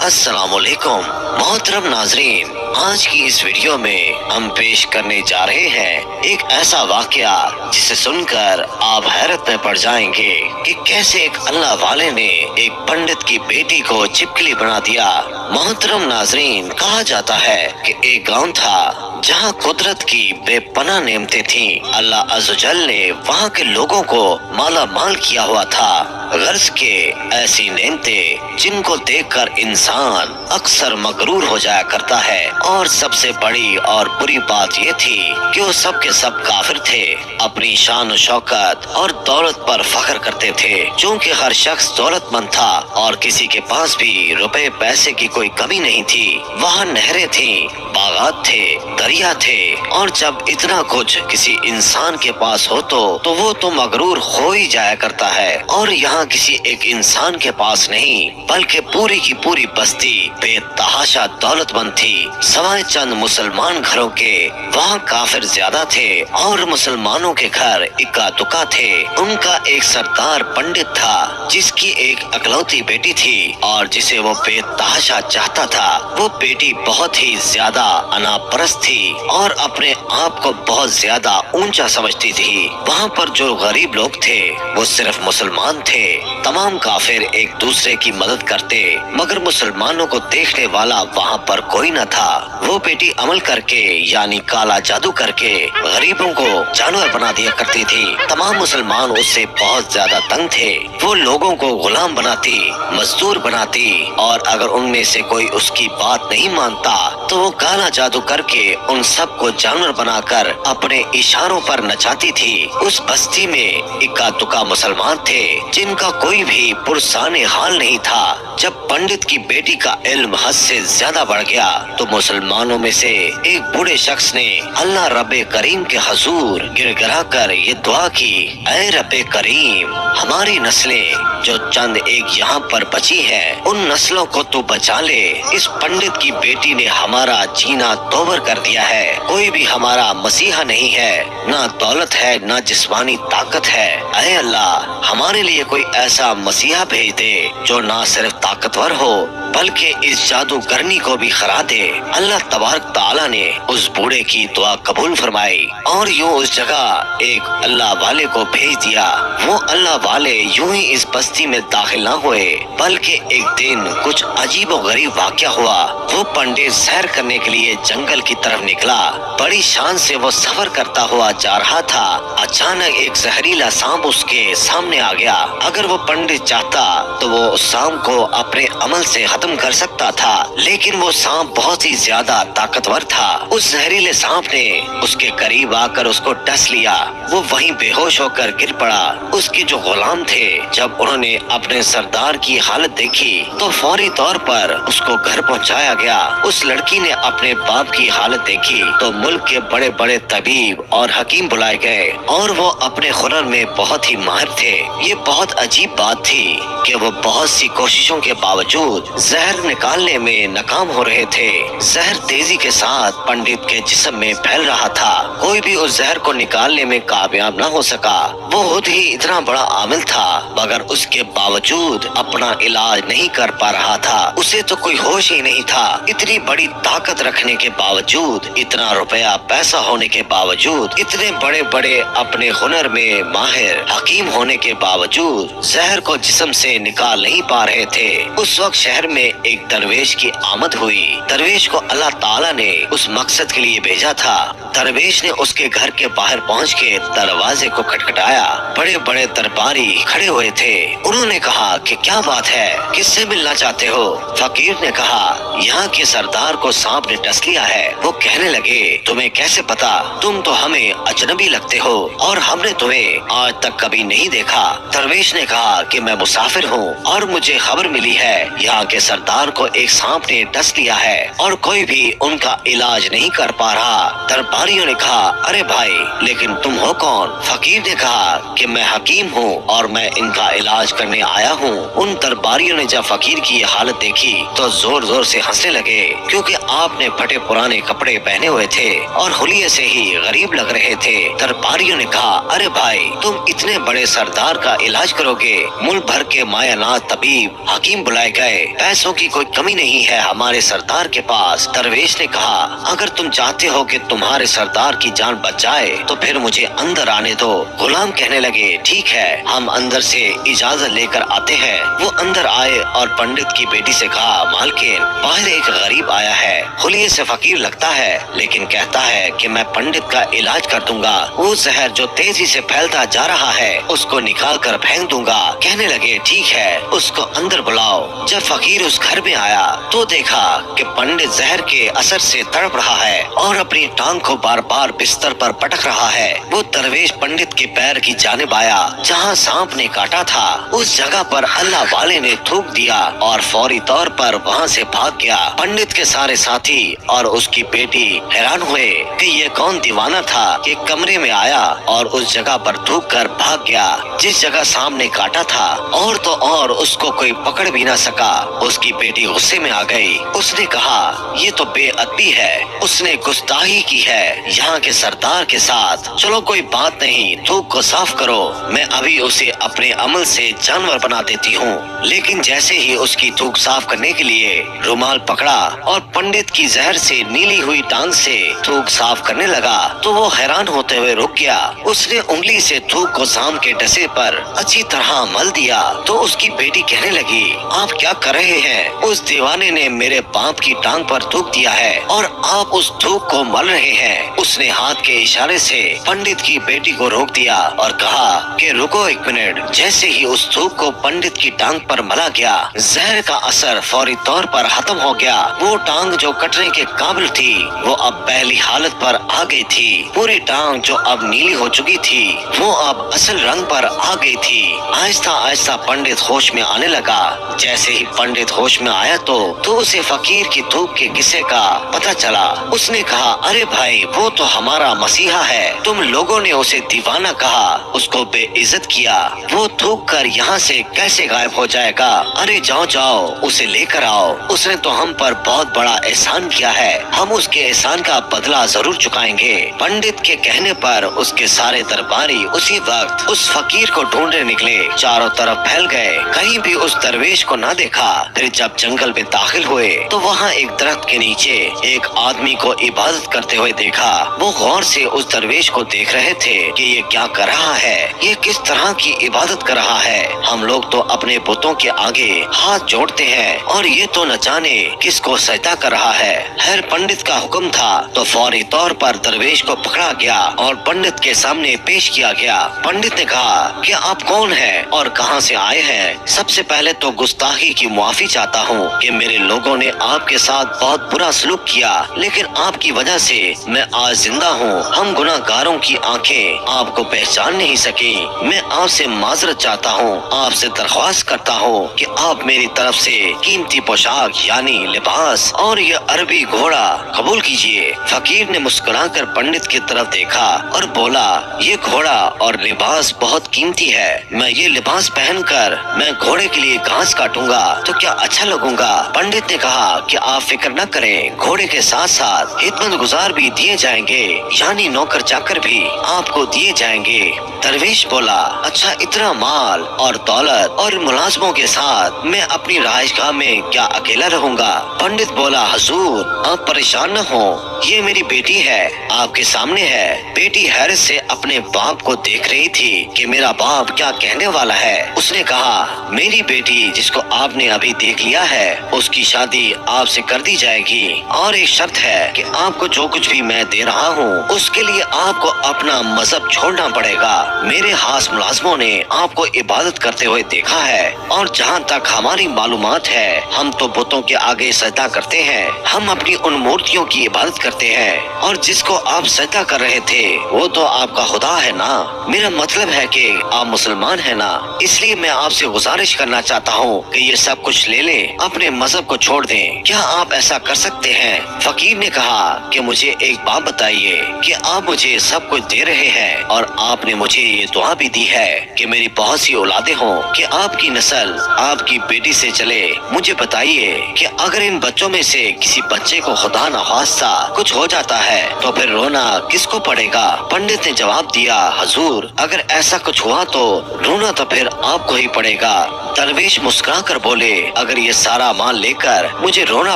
अस्सलाम वालेकुम मोहतरम नाजरीन, आज की इस वीडियो में हम पेश करने जा रहे हैं एक ऐसा वाकया जिसे सुनकर आप हैरत में पड़ जाएंगे कि कैसे एक अल्लाह वाले ने एक पंडित की बेटी को चिपकली बना दिया। मोहतरम नाजरीन, कहा जाता है कि एक गांव था जहां कुदरत की बेपनाह नेमतें थीं। अल्लाह अज़्ज़वजल ने वहां के लोगों को माला माल किया हुआ था। गर्ज के ऐसी नेमतें जिनको देखकर इंसान अक्सर मगरूर हो जाया करता है। और सबसे बड़ी और बुरी बात ये थी कि वो सब के सब काफिर थे, अपनी शान शौकत और दौलत पर फख्र करते थे। चूँकि हर शख्स दौलतमंद था और किसी के पास भी रुपए पैसे की कोई कमी नहीं थी। वहाँ नहरें थीं, बागात थे, दरिया थे, और जब इतना कुछ किसी इंसान के पास हो तो वो तो मगरूर हो ही जाया करता है। और यहाँ किसी एक इंसान के पास नहीं बल्कि पूरी की पूरी बस्ती बेतहाशा दौलतमंद थी। सवाए चंद मुसलमान घरों के वहाँ काफिर ज्यादा थे और मुसलमानों के घर इक्का दुक्का थे। उनका एक सरदार पंडित था जिसकी एक अकलौती बेटी थी और जिसे वो बेतहाशा चाहता था। वो बेटी बहुत ही ज्यादा अनापरस्त थी और अपने आप को बहुत ज्यादा ऊंचा समझती थी। वहाँ पर जो गरीब लोग थे वो सिर्फ मुसलमान थे। तमाम काफिर एक दूसरे की मदद करते, मगर मुसलमानों को देखने वाला वहाँ पर कोई न था। वो बेटी अमल करके यानी काला जादू करके गरीबों को जानवर बना दिया करती थी। तमाम मुसलमान उससे बहुत ज्यादा तंग थे। वो लोगों को गुलाम बनाती, मजदूर बनाती, और अगर उनमें से कोई उसकी बात नहीं मानता तो वो काला जादू करके उन सबको जानवर बनाकर अपने इशारों पर नचाती थी। उस बस्ती में इक्का दुक्का मुसलमान थे जिनका कोई भी पुरसाने हाल नहीं था। जब पंडित की बेटी का इल्म हद से ज्यादा बढ़ गया तो मुसलमानों में से एक बूढ़े शख्स ने अल्लाह रब्बे करीम के हजूर गिड़गिड़ा कर ये दुआ की, ऐ रब्बे करीम, हमारी नस्लें जो चंद एक यहाँ पर बची है उन नस्लों को तू बचा ले। इस पंडित की बेटी ने हमारा जीना तोबर कर दिया है। कोई भी हमारा मसीहा नहीं है, ना दौलत है ना जिस्मानी ताकत है। ऐ अल्लाह, हमारे लिए कोई ऐसा मसीहा भेज दे जो ना सिर्फ ताकतवर हो बल्कि इस जादूगरनी को भी हरा दे। अल्लाह तबारक ताला ने उस बूढ़े की दुआ कबूल फरमाई और यूं उस जगह एक अल्लाह वाले को भेज दिया। वो अल्लाह वाले यूं ही इस बस्ती में दाखिल न हुए बल्कि एक दिन कुछ अजीब और गरीब वाकया हुआ। वो पंडित सैर करने के लिए जंगल की तरफ निकला। बड़ी शान से वो सफर करता हुआ जा रहा था। अचानक एक जहरीला सांप उसके सामने आ गया। अगर वो पंडित चाहता तो वो उस सांप को अपने अमल से खत्म कर सकता था, लेकिन वो सांप बहुत ही ज्यादा ताकतवर था। उस जहरीले सांप ने उसके करीब आकर उसको डस लिया। वो वहीं बेहोश होकर गिर पड़ा। उसके जो गुलाम थे जब उन्होंने अपने सरदार की हालत देखी तो फौरी तौर पर उसको घर पहुंचाया गया। उस लड़की ने अपने बाप की हालत देखी तो मुल्क के बड़े बड़े तबीब और हकीम बुलाए गए और वो अपने हुनर में बहुत ही माहिर थे। ये बहुत अजीब बात थी कि वो बहुत सी कोशिशों के बावजूद जहर निकालने में नाकाम हो रहे थे। जहर तेजी के साथ पंडित के जिस्म में फैल रहा था। कोई भी उस जहर को निकालने में कामयाब न हो सका। वो खुद ही इतना बड़ा आमिल था मगर उसके बावजूद अपना इलाज नहीं कर पा रहा था। उसे तो कोई होश ही नहीं था। इतनी बड़ी ताकत रखने के बावजूद, इतना रुपया पैसा होने के बावजूद, इतने बड़े बड़े अपने हुनर में माहिर हकीम होने के बावजूद जहर को जिस्म से निकाल नहीं पा रहे थे। उस वक्त शहर में एक दरवेश की आमद हुई। दरवेश को अल्लाह ताला ने उस मकसद के लिए भेजा था। दरवेश ने उसके घर के बाहर पहुंच के दरवाजे को खटखटाया। बड़े बड़े दरबारी खड़े हुए थे। उन्होंने कहा कि क्या बात है, किससे मिलना चाहते हो? फकीर ने कहा, यहाँ के सरदार को सांप ने डस लिया है। वो कहने लगे, तुम्हें कैसे पता? तुम तो हमें अजनबी लगते हो और हमने तुम्हें आज तक कभी नहीं देखा। दरवेश ने कहा कि मैं मुसाफिर हूँ और मुझे खबर मिली है यहाँ के सरदार को एक सांप ने डस लिया है और कोई भी उनका इलाज नहीं कर पा रहा। दरबारियों ने कहा, अरे भाई, लेकिन तुम हो कौन? फकीर ने कहा कि मैं हकीम हूँ और मैं इनका इलाज करने आया हूँ। उन दरबारियों ने जब फकीर की ये हालत देखी तो जोर जोर से हंसने लगे, क्योंकि आपने फटे पुराने कपड़े पहने हुए थे और हुलिये से ही गरीब लग रहे थे। दरबारियों ने कहा, अरे भाई, तुम इतने बड़े सरदार का इलाज करोगे? मुल्क भर के मायानाज तबीब हकीम बुलाए गए, पैसों की कोई कमी नहीं है हमारे सरदार के पास। दरवेश ने कहा, अगर तुम चाहते हो कि तुम्हारे सरदार की जान बच जाए तो फिर मुझे अंदर आने दो। गुलाम कहने लगे, ठीक है, हम अंदर से इजाजत लेकर आते हैं। वो अंदर आए और पंडित की बेटी से कहा, मालकिन, बाहर एक गरीब आया है, हुलिये से फकीर लगता है, लेकिन कहता है कि मैं पंडित का इलाज कर दूंगा। वो जहर जो तेजी से फैलता जा रहा है उसको निकाल कर फेंक दूंगा। कहने लगे, ठीक है, उसको अंदर बुलाओ। जब फकीर उस घर में आया तो देखा कि पंडित जहर के असर से तड़प रहा है और अपनी टांग को बार बार बिस्तर पर पटक रहा है। वो दरवेश पंडित के पैर की जानिब आया जहाँ सांप ने काटा था। उस जगह पर अल्लाह वाले ने थूक दिया और फौरी तौर पर वहाँ से भाग गया। पंडित के सारे साथी और उसकी बेटी हैरान हुए कि ये कौन दीवाना था कि कमरे में आया और उस जगह पर थूक कर भाग गया जिस जगह सांप ने काटा था। और तो और उसको कोई पकड़ भी न सका। उसकी बेटी गुस्से में आ गई। उसने कहा, ये तो बेअदबी है, उसने गुस्ताखी की है यहाँ के सरदार के साथ। चलो कोई बात नहीं, थूक को साफ करो, मैं अभी उसे अपने अमल से जानवर बना देती हूँ। लेकिन जैसे ही उसकी थूक साफ करने के लिए रुमाल पकड़ा और पंडित की जहर से नीली हुई टांग से थूक साफ करने लगा तो वो हैरान होते हुए रुक गया। उसने उंगली से थूक को सांप के डसे पर अच्छी तरह मल दिया तो उसकी बेटी कहने लगी, आप क्या कर रहे हैं? उस दीवाने ने मेरे बाप की टांग पर थूक दिया है और आप उस थूक को मल रहे हैं। उसने हाथ के इशारे से पंडित की बेटी को रोक दिया और कहा कि रुको एक मिनट। जैसे ही उस थूक को पंडित की टांग पर मला गया, जहर का असर फौरी तौर पर खत्म हो गया। वो टांग जो कटने के काबिल थी वो अब पहली हालत पर आ गई थी। पूरी टांग जो अब नीली हो चुकी थी वो अब असल रंग पर आ गई थी। आहिस्ता आहिस्ता पंडित होश में आने लगा। जैसे ही पंडित होश में आया तो उसे फकीर की थूक के किस्से का पता चला। उसने कहा, अरे भाई, वो तो हमारा मसीहा है, तुम लोगों ने उसे दीवाना कहा, उसको बेइज्जत किया, वो थूक कर यहाँ से कैसे गायब हो जाएगा? अरे जाओ जाओ, उसे लेकर आओ, उसने तो हम पर बहुत बड़ा एहसान किया है, हम उसके एहसान का बदला जरूर चुकाएंगे। पंडित के कहने पर उसके सारे दरबारी उसी वक्त उस फकीर को ढूंढने निकले। चारों तरफ फैल गए, कहीं भी उस दरवेश को न देखा। फिर जब जंगल में दाखिल हुए तो वहाँ एक दरख्त के नीचे एक आदमी को इबादत करते हुए देखा। वो गौर से उस दरवेश को देख रहे थे कि ये क्या कर रहा है, ये किस तरह की इबादत कर रहा है। हम लोग तो अपने बुतों के आगे हाथ जोड़ते हैं और ये तो न जाने किसको सजदा कर रहा है। हर पंडित का हुक्म था तो फौरी तौर पर दरवेश को पकड़ा गया और पंडित के सामने पेश किया गया। पंडित ने कहा कि आप कौन हैं और कहां से आए हैं? सबसे पहले तो गुस्ताखी की माफी चाहता हूं कि मेरे लोगों ने आपके साथ बहुत बुरा सलूक किया, लेकिन आपकी वजह से मैं आज जिंदा हूं। हम गुनाहगारों की आंखें आपको पहचान नहीं सकी। मैं आपसे माजरत चाहता हूं, आपसे दरख्वास्त करता हूं कि आप मेरी तरफ से कीमती पोशाक यानी लिबास और ये अरबी घोड़ा कबूल कीजिए। फकीर ने मुस्कुराकर पंडित की तरफ देखा और बोला, ये घोड़ा और लिबास बहुत कीमती है। मैं ये लिबास पहनकर मैं घोड़े के लिए घास काटूंगा तो क्या अच्छा लगूंगा? पंडित ने कहा कि आप फिक्र न करें, घोड़े के साथ साथ खिदमत गुजार भी दिए जाएंगे, यानी नौकर चाकर भी आपको दिए जाएंगे। दरवेश बोला, अच्छा, इतना माल और दौलत और मुलाजमों के साथ मैं अपनी राजगाह में क्या अकेला रहूंगा? पंडित बोला, हुजूर, आप परेशान न हो, ये मेरी बेटी है, आपके सामने है। बेटी हैरत से अपने बाप को देख रही थी कि मेरा बाप क्या कहने वाला है। उसने कहा, मेरी बेटी जिसको आपने अभी देख लिया है उसकी शादी आपसे कर दी जाएगी और एक शर्त है कि आपको जो कुछ भी मैं दे रहा हूँ उसके लिए आपको अपना मजहब छोड़ना पड़ेगा। मेरे खास मुलाजमों ने आपको इबादत करते हुए देखा है और जहाँ तक हमारी मालूमात है हम तो बुतों के आगे सजदा करते हैं, हम अपनी उन मूर्तियों की इबादत करते हैं और जिसको आप सजदा कर रहे थे वो तो आपका खुदा है ना। मेरा मतलब है कि आप मुसलमान है ना, इसलिए मैं आपसे गुजारिश करना चाहता हूँ कि ये सब कुछ ले ले, अपने मजहब को छोड़ दें। क्या आप ऐसा کر سکتے ہیں؟ فقیر نے کہا کہ مجھے ایک بات بتائیے کہ آپ مجھے سب کچھ دے رہے ہیں اور آپ نے مجھے یہ دعا بھی دی ہے کہ میری بہت سی اولادیں ہوں، کہ آپ کی نسل آپ کی بیٹی سے چلے۔ مجھے بتائیے کہ اگر ان بچوں میں سے کسی بچے کو خدا نخواستہ کچھ ہو جاتا ہے تو پھر رونا کس کو پڑے گا؟ پنڈت نے جواب دیا، حضور اگر ایسا کچھ ہوا تو رونا تو پھر آپ کو ہی پڑے گا۔ درویش مسکرا کر بولے، اگر یہ سارا مال لے کر مجھے رونا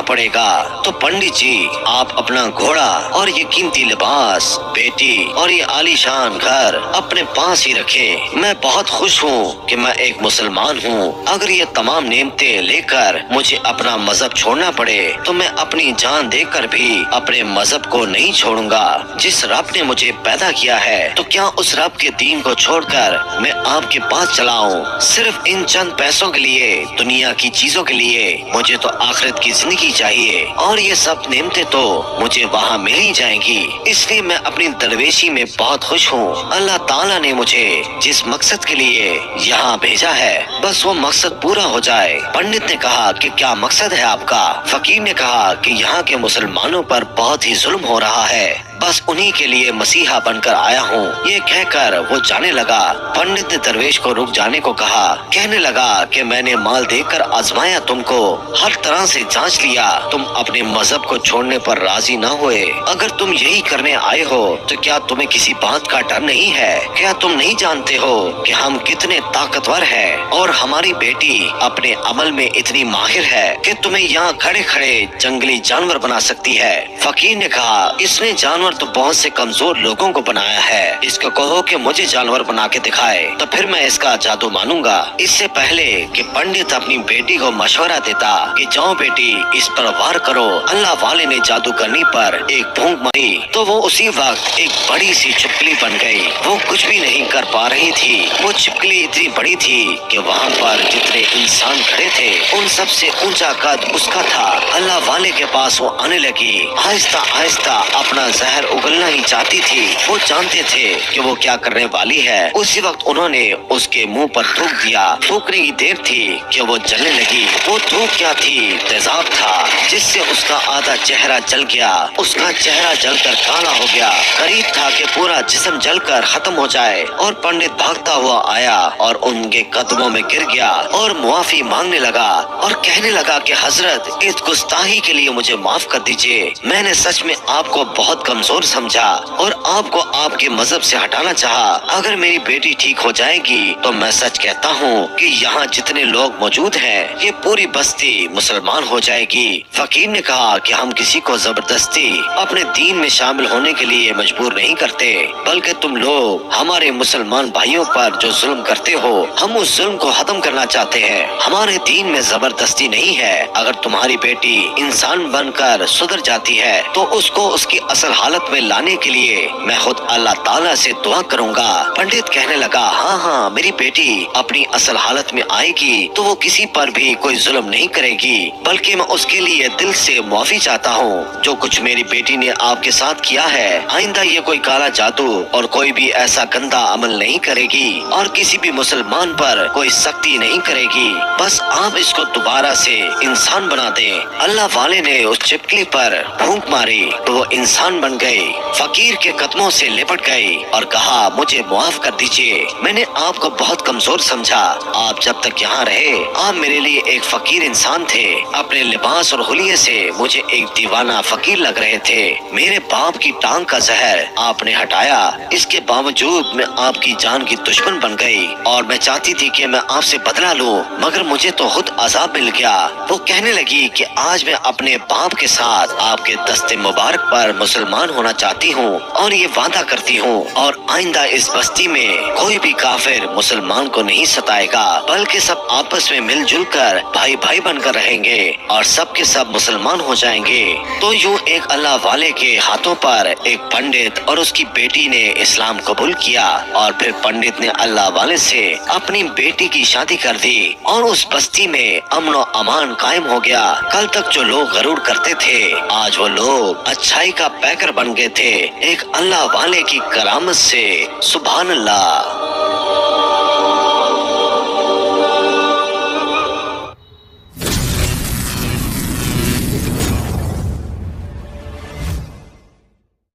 پڑے گا تو پنڈت جی آپ اپنا گھوڑا اور یہ قیمتی لباس، بیٹی اور یہ عالی شان گھر اپنے پاس ہی رکھے۔ میں بہت خوش ہوں کہ میں ایک مسلمان ہوں۔ اگر یہ تمام نعمتیں لے کر مجھے اپنا مذہب چھوڑنا پڑے تو میں اپنی جان دے کر بھی اپنے مذہب کو نہیں چھوڑوں گا۔ جس رب نے مجھے پیدا کیا ہے تو کیا اس رب کے دین کو چھوڑ کر میں آپ کے پاس چلاؤں صرف ان چند پیسوں کے لیے، دنیا کی چیزوں کے لیے؟ مجھے تو آخرت کی زندگی چاہیے اور یہ سب نعمتیں تو مجھے وہاں مل ہی جائیں گی، اس لیے میں اپنی درویشی میں بہت خوش ہوں۔ اللہ تعالیٰ نے مجھے جس مقصد کے لیے یہاں بھیجا ہے بس وہ مقصد پورا ہو جائے۔ پنڈت نے کہا کہ کیا مقصد ہے آپ کا؟ فقیر نے کہا کہ یہاں کے مسلمانوں پر بہت ہی ظلم ہو رہا ہے، بس انہی کے لیے مسیحا بن کر آیا ہوں۔ یہ کہہ کر وہ جانے لگا۔ پنڈت نے درویش کو رک جانے کو کہا، کہنے لگا کہ میں نے مال دے کر آزمایا تم کو، ہر طرح سے جانچ لیا، تم اپنے مذہب کو چھوڑنے پر راضی نہ ہوئے۔ اگر تم یہی کرنے آئے ہو تو کیا تمہیں کسی بات کا ڈر نہیں ہے؟ کیا تم نہیں جانتے ہو کہ ہم کتنے طاقتور ہیں اور ہماری بیٹی اپنے عمل میں اتنی ماہر ہے کہ تمہیں یہاں کھڑے کھڑے جنگلی جانور بنا سکتی ہے؟ فقیر نے کہا، اس نے جانور تو بہت سے کمزور لوگوں کو بنایا ہے، اس کو کہو کہ مجھے جانور بنا کے دکھائے تو پھر میں اس کا جادو مانوں گا۔ اس سے پہلے کہ پنڈت اپنی بیٹی کو مشورہ دیتا کہ جاؤ بیٹی اس پر وار کرو، اللہ والے نے جادوگرنی پر ایک پھونک ماری تو وہ اسی وقت ایک بڑی سی چھپکلی بن گئی۔ وہ کچھ بھی نہیں کر پا رہی تھی، وہ چھپکلی اتنی بڑی تھی کہ وہاں پر جتنے انسان کھڑے تھے ان سب سے اونچا قد اس کا تھا۔ اللہ والے کے پاس وہ آنے لگی، آہستہ آہستہ اپنا زہر اگلنا ہی چاہتی تھی۔ وہ جانتے تھے کہ وہ کیا کرنے والی ہے۔ اسی وقت انہوں نے اس کے منہ پر تھوک دیا۔ تھوکنے کی دیر تھی کہ وہ جلنے لگی۔ وہ تھوک کیا تھی؟ تیزاب تھا، جس سے اس کا آدھا چہرہ جل گیا۔ اس کا چہرہ جل کر کالا ہو گیا، قریب تھا کہ پورا جسم جل کر ختم ہو جائے۔ اور پنڈت بھاگتا ہوا آیا اور ان کے قدموں میں گر گیا اور معافی مانگنے لگا اور کہنے لگا کہ حضرت اس گستاخی کے لیے مجھے معاف کر دیجیے، میں نے سچ میں آپ کو بہت کمزور سمجھا اور آپ کو آپ کے مذہب سے ہٹانا چاہا۔ اگر میری بیٹی ٹھیک ہو جائے گی تو میں سچ کہتا ہوں کہ یہاں جتنے لوگ موجود ہیں یہ پوری بستی مسلمان ہو جائے گی۔ فقیر نے کہا کہ ہم کسی کو زبردستی اپنے دین میں شامل ہونے کے لیے مجبور نہیں کرتے، بلکہ تم لوگ ہمارے مسلمان بھائیوں پر جو ظلم کرتے ہو ہم اس ظلم کو ختم کرنا چاہتے ہیں۔ ہمارے دین میں زبردستی نہیں ہے۔ اگر تمہاری بیٹی انسان بن کر سدھر جاتی ہے تو اس کو اس کی اصل حالت میں لانے کے لیے میں خود اللہ تعالیٰ سے دعا کروں گا۔ پنڈت کہنے لگا، ہاں ہاں میری بیٹی اپنی اصل حالت میں آئے گی تو وہ کسی پر بھی کوئی ظلم نہیں کرے گی، بلکہ میں اس کے لیے دل سے معافی چاہتا ہوں۔ جو کچھ میری بیٹی نے آپ کے ساتھ کیا ہے آئندہ یہ کوئی کالا جادو اور کوئی بھی ایسا گندا عمل نہیں کرے گی اور کسی بھی مسلمان پر کوئی سختی نہیں کرے گی، بس آپ اس کو دوبارہ سے انسان بنا دیں۔ اللہ والے نے اس چھپکلی پر پھونک ماری تو وہ انسان بن گئی۔ فقیر کے قدموں سے لپٹ گئی اور کہا، مجھے معاف کر دیجیے، میں نے آپ کو بہت کمزور سمجھا۔ آپ جب تک یہاں رہے آپ میرے لیے ایک فقیر انسان تھے۔ اپنے لباس اور حلیے سے مجھے ایک دیوانہ فقیر لگ رہے تھے۔ میرے باپ کی ٹانگ کا زہر آپ نے ہٹایا، اس کے باوجود میں آپ کی جان کی دشمن بن گئی اور میں چاہتی تھی کہ میں آپ سے بدلہ لوں، مگر مجھے تو خود عذاب مل گیا۔ وہ کہنے لگی کہ آج میں اپنے باپ کے ساتھ آپ کے دست مبارک پر مسلمان ہونا چاہتی ہوں اور یہ وعدہ کرتی ہوں اور آئندہ اس بستی میں کوئی بھی کافر مسلمان کو نہیں ستائے گا، بلکہ سب آپس میں مل جل کر بھائی بھائی بن کر رہیں گے اور سب کے سب مسلمان ہو جائیں گے۔ تو یوں ایک اللہ والے کے ہاتھوں پر ایک پنڈت اور اس کی بیٹی نے اسلام قبول کیا اور پھر پنڈت نے اللہ والے سے اپنی بیٹی کی شادی کر دی اور اس بستی میں امن و امان قائم ہو گیا۔ کل تک جو لوگ غرور کرتے تھے آج وہ لوگ اچھائی کا پیکر بن گئے تھے، ایک اللہ والے کی کرامت سے۔ سبحان اللہ۔